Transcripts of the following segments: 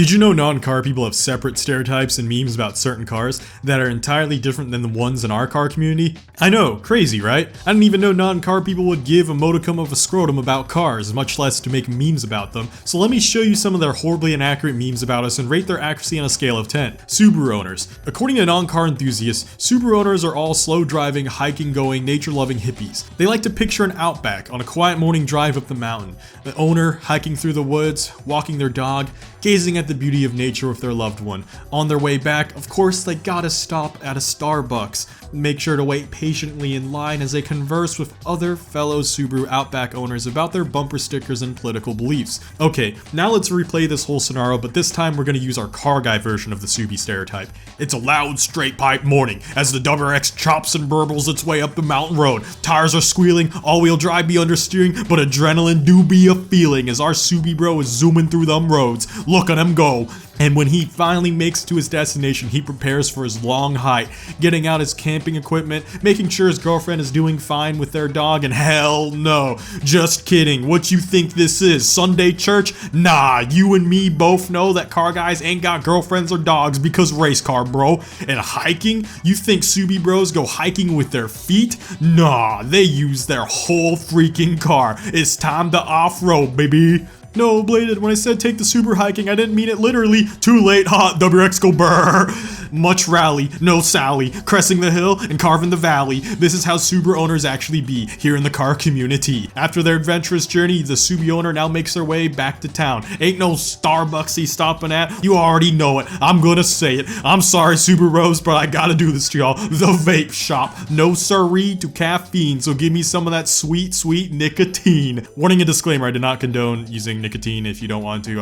Did you know non-car people have separate stereotypes and memes about certain cars that are entirely different than the ones in our car community? I know, crazy, right? I didn't even know non-car people would give a modicum of a scrotum about cars, much less to make memes about them. So let me show you some of their horribly inaccurate memes about us and rate their accuracy on a scale of 10. Subaru owners. According to non-car enthusiasts, Subaru owners are all slow-driving, hiking-going, nature-loving hippies. They like to picture an outback on a quiet morning drive up the mountain. The owner hiking through the woods, walking their dog, gazing at the beauty of nature with their loved one. On their way back, of course, they gotta stop at a Starbucks. Make sure to wait patiently in line as they converse with other fellow Subaru Outback owners about their bumper stickers and political beliefs. Okay, now let's replay this whole scenario, but this time we're gonna use our car guy version of the Subbie stereotype. It's a loud, straight pipe morning as the WX chops and burbles its way up the mountain road. Tires are squealing, all-wheel drive be understeering, but adrenaline do be a feeling as our Subbie bro is zooming through them roads. Look at him go. And when he finally makes it to his destination, he prepares for his long hike, getting out his camping equipment, making sure his girlfriend is doing fine with their dog, and hell no, just kidding. What you think this is, Sunday church? Nah, you and me both know that car guys ain't got girlfriends or dogs because race car, bro. And hiking? You think Subbie bros go hiking with their feet? Nah, they use their whole freaking car. It's time to off-road, baby. No, Bladed, when I said take the Subaru hiking, I didn't mean it literally. Too late, hot, WX go brrr. Much rally, no Sally, cresting the hill and carving the valley. This is how Subaru owners actually be here in the car community. After their adventurous journey, the Subbie owner now makes their way back to town. Ain't no Starbucks he's stopping at, you already know it. I'm gonna say it. I'm sorry, Subaru Rose, but I gotta do this to y'all. The vape shop. No siree to caffeine, so give me some of that sweet, sweet nicotine. Warning and disclaimer, I do not condone using nicotine if you don't want to.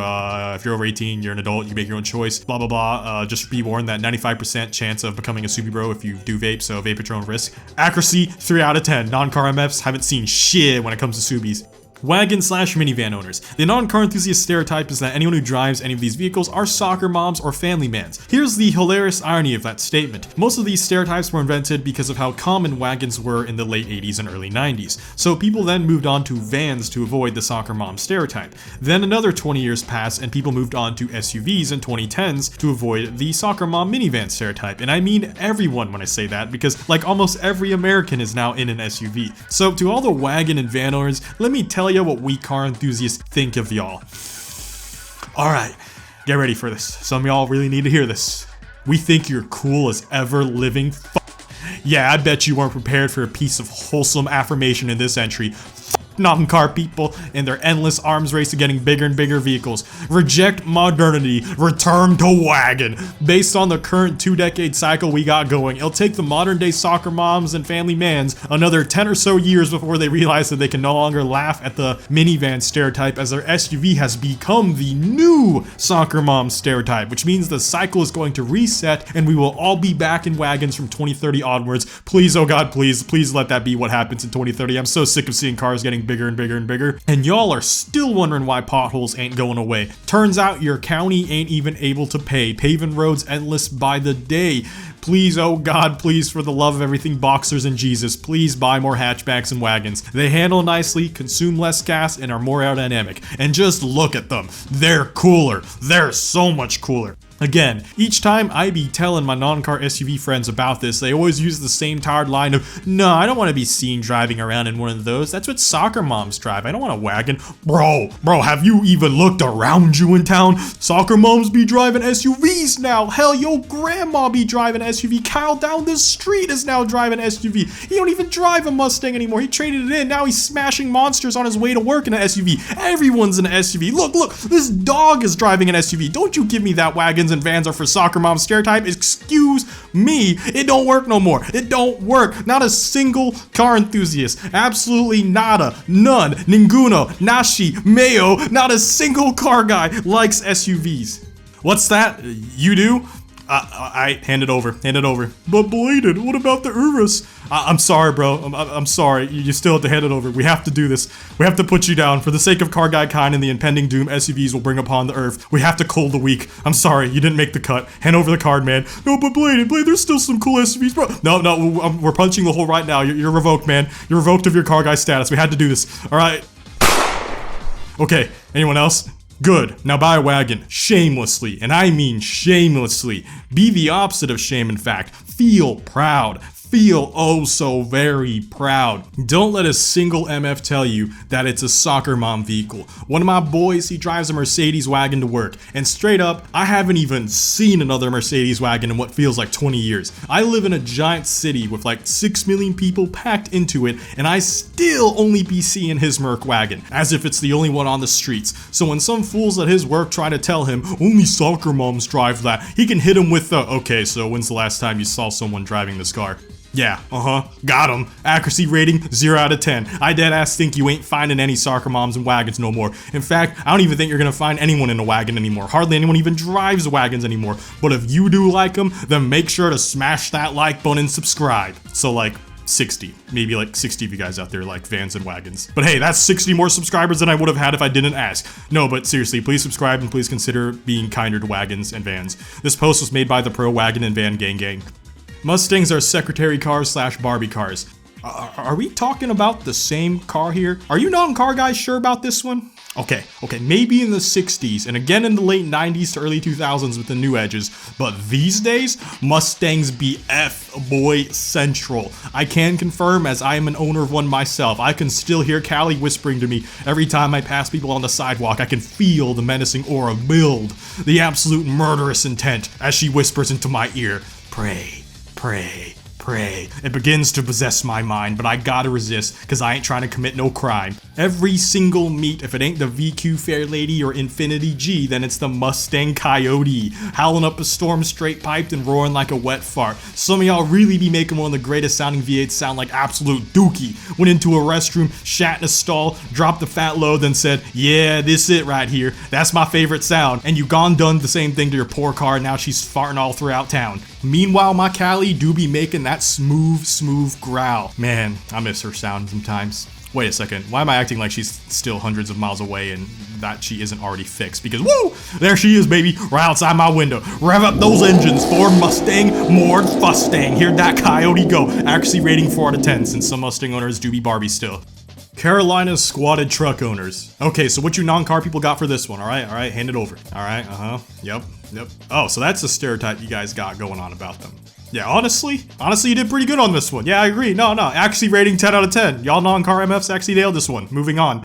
If you're over 18, you're an adult, you make your own choice, blah blah blah. Just be warned that 95% chance of becoming a Subbie bro if you do vape, so vape at your own risk. Accuracy 3 out of 10. Non-car MFs haven't seen shit when it comes to Subbies. Wagon/minivan owners. The non-car enthusiast stereotype is that anyone who drives any of these vehicles are soccer moms or family mans. Here's the hilarious irony of that statement. Most of these stereotypes were invented because of how common wagons were in the late 80s and early 90s. So people then moved on to vans to avoid the soccer mom stereotype. Then another 20 years passed and people moved on to SUVs in 2010s to avoid the soccer mom minivan stereotype. And I mean everyone when I say that, because like almost every American is now in an SUV. So to all the wagon and van owners, let me tell you what we car enthusiasts think of y'all. Alright, get ready for this. Some of y'all really need to hear this. We think you're cool as ever living Yeah, I bet you weren't prepared for a piece of wholesome affirmation in this entry. Non-car people and their endless arms race to getting bigger and bigger vehicles. Reject modernity, return to wagon. Based on the current 2-decade cycle we got going, it'll take the modern day soccer moms and family mans another 10 or so years before they realize that they can no longer laugh at the minivan stereotype, as their SUV has become the new soccer mom stereotype, which means the cycle is going to reset and we will all be back in wagons from 2030 onwards. Please, oh god, please let that be what happens in 2030. I'm so sick of seeing cars getting bigger and bigger and bigger, and y'all are still wondering why potholes ain't going away. Turns out your county ain't even able to pay, paving roads endless by the day. Please, oh god, please, for the love of everything boxers and Jesus, please buy more hatchbacks and wagons. They handle nicely, consume less gas, and are more aerodynamic. And just look at them. They're cooler. They're so much cooler. Again, each time I be telling my non-car SUV friends about this, they always use the same tired line of, no, I don't want to be seen driving around in one of those. That's what soccer moms drive. I don't want a wagon. Bro, have you even looked around you in town? Soccer moms be driving SUVs now. Hell, yo grandma be driving SUV. Kyle down the street is now driving SUV. He don't even drive a Mustang anymore. He traded it in. Now he's smashing monsters on his way to work in an SUV. Everyone's in an SUV. Look, this dog is driving an SUV. Don't you give me that wagons and vans are for soccer mom stereotype. Excuse me, it don't work no more. It don't work. Not a single car enthusiast, absolutely nada, none, ninguno, nashi, mayo, not a single car guy likes SUVs. What's that? You do? I hand it over. But Bladed, what about the Urus? I'm sorry, bro. I'm sorry. You still have to hand it over. We have to do this. We have to put you down. For the sake of car guy kind and the impending doom SUVs will bring upon the earth, we have to cull the weak. I'm sorry. You didn't make the cut. Hand over the card, man. No, but Bladed, there's still some cool SUVs, bro. No, we're punching the hole right now. You're revoked, man. You're revoked of your car guy status. We had to do this. All right. Okay. Anyone else? Good, now buy a wagon, shamelessly, and I mean shamelessly. Be the opposite of shame, in fact. Feel proud. Feel oh so very proud. Don't let a single MF tell you that it's a soccer mom vehicle. One of my boys, he drives a Mercedes wagon to work, and straight up, I haven't even seen another Mercedes wagon in what feels like 20 years. I live in a giant city with like 6 million people packed into it, and I still only be seeing his Merc wagon, as if it's the only one on the streets. So when some fools at his work try to tell him only soccer moms drive that, he can hit him with the, okay, so when's the last time you saw someone driving this car? Yeah, got him. Accuracy rating, 0 out of 10. I deadass think you ain't finding any soccer moms in wagons no more. In fact, I don't even think you're gonna find anyone in a wagon anymore. Hardly anyone even drives wagons anymore. But if you do like them, then make sure to smash that like button and subscribe. So like 60, maybe like 60 of you guys out there like vans and wagons. But hey, that's 60 more subscribers than I would have had if I didn't ask. No, but seriously, please subscribe and please consider being kinder to wagons and vans. This post was made by the Pro Wagon and Van Gang. Mustangs are secretary cars / Barbie cars. Are we talking about the same car here? Are you non-car guys sure about this one? Okay, maybe in the 60s and again in the late 90s to early 2000s with the new edges, but these days, Mustangs be F BOI Central. I can confirm, as I am an owner of one myself, I can still hear Callie whispering to me every time I pass people on the sidewalk. I can feel the menacing aura build, the absolute murderous intent as she whispers into my ear, pray. Pray. It begins to possess my mind, but I gotta resist, cause I ain't trying to commit no crime. Every single meet, if it ain't the VQ Fair Lady or Infinity G, then it's the Mustang Coyote, howling up a storm straight piped and roaring like a wet fart. Some of y'all really be making one of the greatest sounding V8s sound like absolute dookie. Went into a restroom, shat in a stall, dropped the fat load, then said, yeah, this it right here. That's my favorite sound. And you gone done the same thing to your poor car, now she's farting all throughout town. Meanwhile, my Callie do be making that smooth growl. Man, I miss her sound sometimes. Wait a second, why am I acting like she's still hundreds of miles away and that she isn't already fixed? Because woo, there she is, baby, right outside my window. Rev up those engines, Ford Mustang, more Fustang. Hear that coyote go. Accuracy rating 4 out of 10, since some Mustang owners do be Barbie still. Carolina's squatted truck owners. Okay, so what you non-car people got for this one? All right, hand it over. All right, yep. Oh, so that's the stereotype you guys got going on about them. Yeah, honestly, you did pretty good on this one. Yeah, I agree. No, accuracy rating 10 out of 10. Y'all non-car MFs actually nailed this one. Moving on.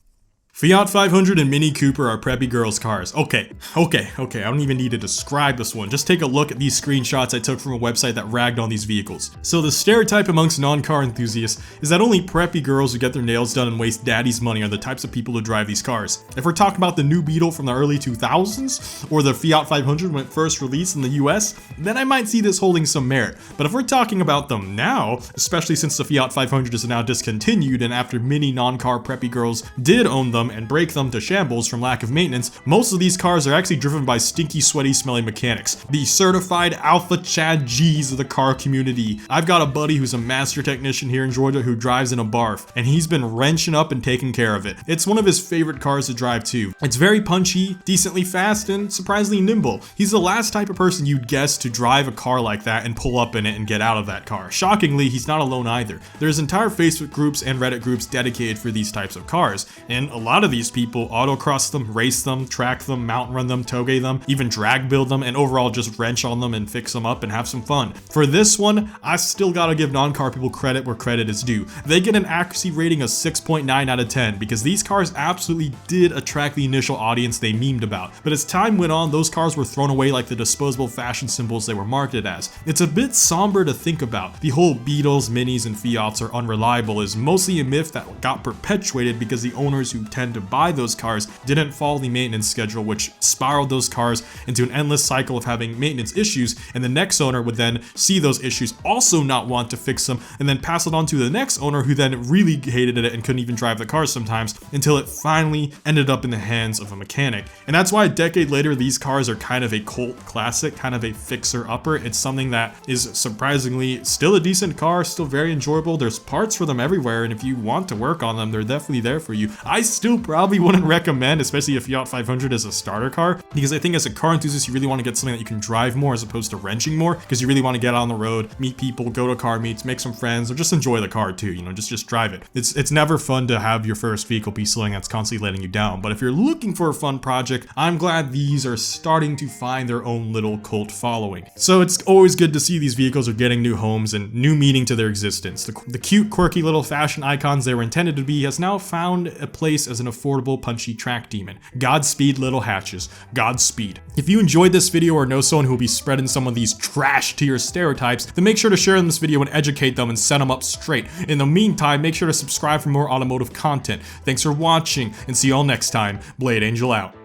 Fiat 500 and Mini Cooper are Preppy Girls cars. Okay, I don't even need to describe this one. Just take a look at these screenshots I took from a website that ragged on these vehicles. So the stereotype amongst non-car enthusiasts is that only preppy girls who get their nails done and waste daddy's money are the types of people who drive these cars. If we're talking about the new Beetle from the early 2000s, or the Fiat 500 when it first released in the US, then I might see this holding some merit. But if we're talking about them now, especially since the Fiat 500 is now discontinued and after many non-car preppy girls did own them and break them to shambles from lack of maintenance, most of these cars are actually driven by stinky, sweaty, smelling mechanics. The certified alpha Chad G's of the car community. I've got a buddy who's a master technician here in Georgia who drives in a barf, and he's been wrenching up and taking care of it. It's one of his favorite cars to drive too. It's very punchy, decently fast, and surprisingly nimble. He's the last type of person you'd guess to drive a car like that and pull up in it and get out of that car. Shockingly, he's not alone either. There's entire Facebook groups and Reddit groups dedicated for these types of cars, and a lot of these people autocross them, race them, track them, mountain run them, toge them, even drag build them, and overall just wrench on them and fix them up and have some fun. For this one, I still gotta give non-car people credit where credit is due. They get an accuracy rating of 6.9 out of 10 because these cars absolutely did attract the initial audience they memed about. But as time went on, those cars were thrown away like the disposable fashion symbols they were marketed as. It's a bit somber to think about. The whole Beetles, Minis, and Fiats are unreliable is mostly a myth that got perpetuated because the owners who tend to buy those cars didn't follow the maintenance schedule, which spiraled those cars into an endless cycle of having maintenance issues, and the next owner would then see those issues, also not want to fix them, and then pass it on to the next owner who then really hated it and couldn't even drive the cars sometimes, until it finally ended up in the hands of a mechanic. And that's why a decade later these cars are kind of a cult classic, kind of a fixer-upper. It's something that is surprisingly still a decent car, still very enjoyable. There's parts for them everywhere, and if you want to work on them, they're definitely there for you. I still still probably wouldn't recommend, especially a Fiat 500 as a starter car, because I think as a car enthusiast, you really want to get something that you can drive more as opposed to wrenching more, because you really want to get out on the road, meet people, go to car meets, make some friends, or just enjoy the car too, you know, just drive it. It's never fun to have your first vehicle be something that's constantly letting you down, but if you're looking for a fun project, I'm glad these are starting to find their own little cult following. So it's always good to see these vehicles are getting new homes and new meaning to their existence. The cute, quirky little fashion icons they were intended to be has now found a place as an affordable, punchy track demon. Godspeed, little hatches. Godspeed. If you enjoyed this video or know someone who will be spreading some of these trash tier stereotypes, then make sure to share this video and educate them and set them up straight. In the meantime, make sure to subscribe for more automotive content. Thanks for watching, and see you all next time. Blade Angel out.